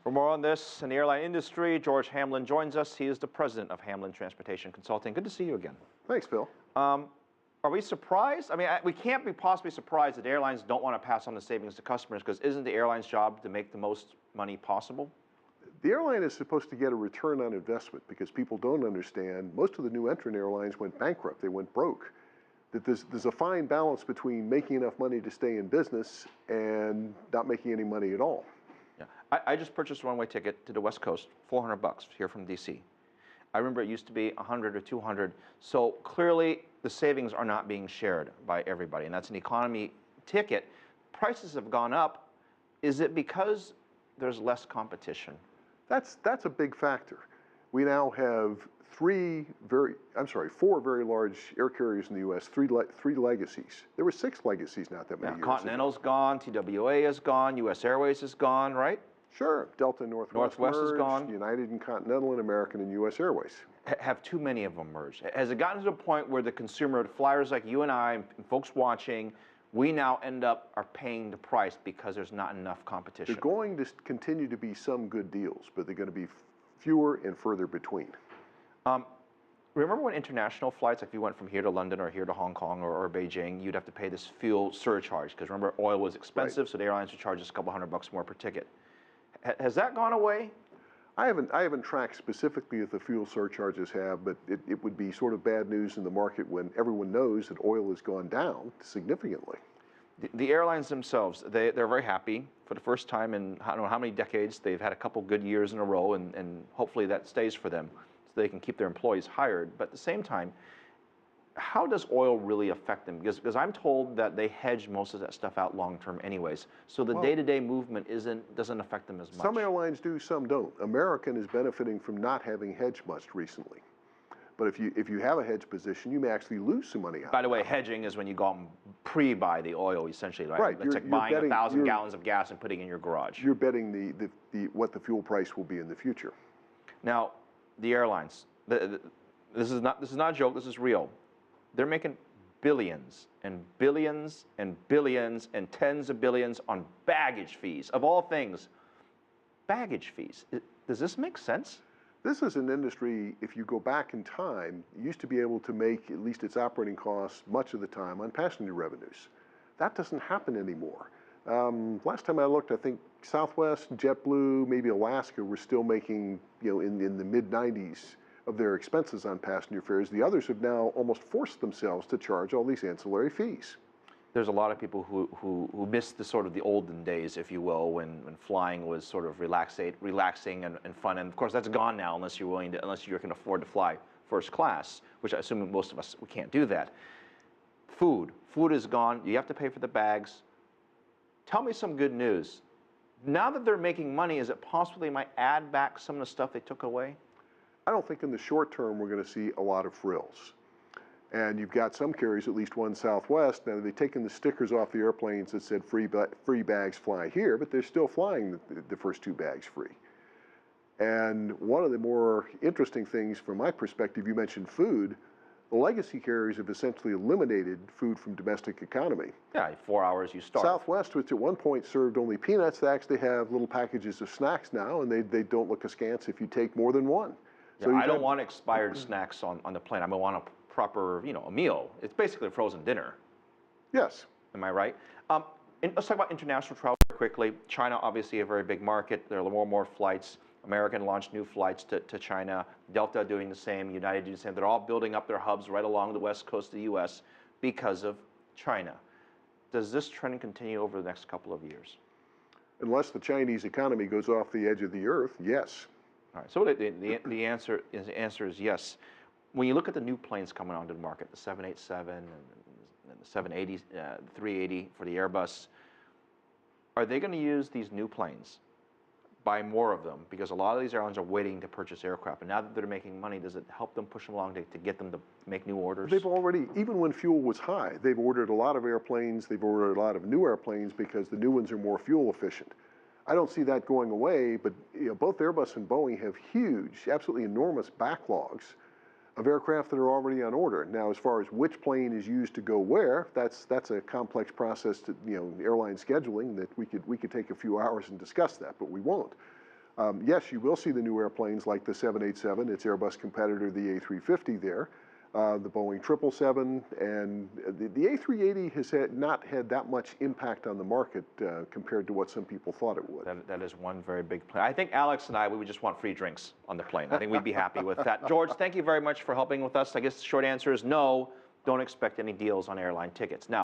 For more on this in the airline industry, George Hamlin joins us. He is the president of Hamlin Transportation Consulting. Good to see you again. Thanks, Phil. Are we surprised? I mean, we can't be possibly surprised that airlines don't want to pass on the savings to customers, because isn't the airline's job to make the most money possible? The airline is supposed to get a return on investment, because people don't understand most of the new entrant airlines went bankrupt. They went broke. That there's a fine balance between making enough money to stay in business and not making any money at all. Yeah, I just purchased a one-way ticket to the West Coast, $400 here from DC. I remember it used to be $100 or $200. So clearly the savings are not being shared by everybody, and that's an economy ticket. Prices have gone up. Is it because there's less competition? That's a big factor. We now have four very large air carriers in the U.S., three legacies. There were 6 legacies not that many years Continental's ago. gone, TWA is gone, U.S. Airways is gone, right? Sure. Delta and Northwest is gone. United and Continental and American and U.S. Airways. Have too many of them merged? Has it gotten to the point where the consumer, flyers like you and I, and folks watching, we now end up paying the price because there's not enough competition? There's going to continue to be some good deals, but they're going to be fewer and further between. Remember when international flights, like if you went from here to London or here to Hong Kong or Beijing, you'd have to pay this fuel surcharge, because remember, oil was expensive, right? So the airlines would charge us a couple $100 more per ticket. Has that gone away? I haven't tracked specifically if the fuel surcharges have, but it would be sort of bad news in the market when everyone knows that oil has gone down significantly. The airlines themselves, they're very happy. For the first time in I don't know how many decades, they've had a couple good years in a row, and hopefully that stays for them so they can keep their employees hired. But at the same time, how does oil really affect them? Because I'm told that they hedge most of that stuff out long term anyways. So the day-to-day movement doesn't affect them as much. Some airlines do, some don't. American is benefiting from not having hedged much recently. But if you have a hedge position, you may actually lose some money out. By the way, hedging is when you go out and pre-buy the oil, essentially, right? Right. It's like buying 1,000 gallons of gas and putting it in your garage. You're betting what the fuel price will be in the future. Now, the airlines. This is not a joke. This is real. They're making billions and billions and billions and tens of billions on baggage fees. Of all things, baggage fees. Does this make sense? This is an industry, if you go back in time, used to be able to make at least its operating costs much of the time on passenger revenues. That doesn't happen anymore. Last time I looked, I think Southwest, JetBlue, maybe Alaska were still making, in the mid-90s of their expenses on passenger fares. The others have now almost forced themselves to charge all these ancillary fees. There's a lot of people who miss the olden days, if you will, when flying was sort of relaxing and fun. And of course, that's gone now, unless you can afford to fly first class, which I assume most of us, we can't do that. Food is gone. You have to pay for the bags. Tell me some good news. Now that they're making money, is it possible they might add back some of the stuff they took away? I don't think in the short term we're going to see a lot of frills. And you've got some carriers, at least one Southwest, now they've taken the stickers off the airplanes that said free bags fly here, but they're still flying the first 2 bags free. And one of the more interesting things from my perspective, you mentioned food, the legacy carriers have essentially eliminated food from domestic economy. Yeah, 4 hours you start. Southwest, which at one point served only peanuts, they actually have little packages of snacks now, and they don't look askance if you take more than one. Yeah, so I don't want expired snacks on the plane. I want a proper, a meal. It's basically a frozen dinner. Yes. Am I right? Let's talk about international travel quickly. China, obviously a very big market. There are more and more flights. American launched new flights to China. Delta doing the same. United doing the same. They're all building up their hubs right along the west coast of the U.S. because of China. Does this trend continue over the next couple of years? Unless the Chinese economy goes off the edge of the earth, yes. All right. So the answer is yes. When you look at the new planes coming onto the market, the 787 and the 780, 380 for the Airbus, are they going to use these new planes, buy more of them? Because a lot of these airlines are waiting to purchase aircraft. And now that they're making money, does it help them push them along to get them to make new orders? They've already, even when fuel was high, they've ordered a lot of airplanes. They've ordered a lot of new airplanes because the new ones are more fuel efficient. I don't see that going away, but both Airbus and Boeing have huge, absolutely enormous backlogs of aircraft that are already on order. Now, as far as which plane is used to go where, that's a complex process to, airline scheduling that we could take a few hours and discuss that, but we won't. Yes, you will see the new airplanes like the 787, its Airbus competitor, the A350 there, the Boeing 777, and the A380 has not had that much impact on the market compared to what some people thought it would. That is one very big plane. I think Alex and I, we would just want free drinks on the plane. I think we'd be happy with that. George, thank you very much for helping with us. I guess the short answer is no, don't expect any deals on airline tickets. Now,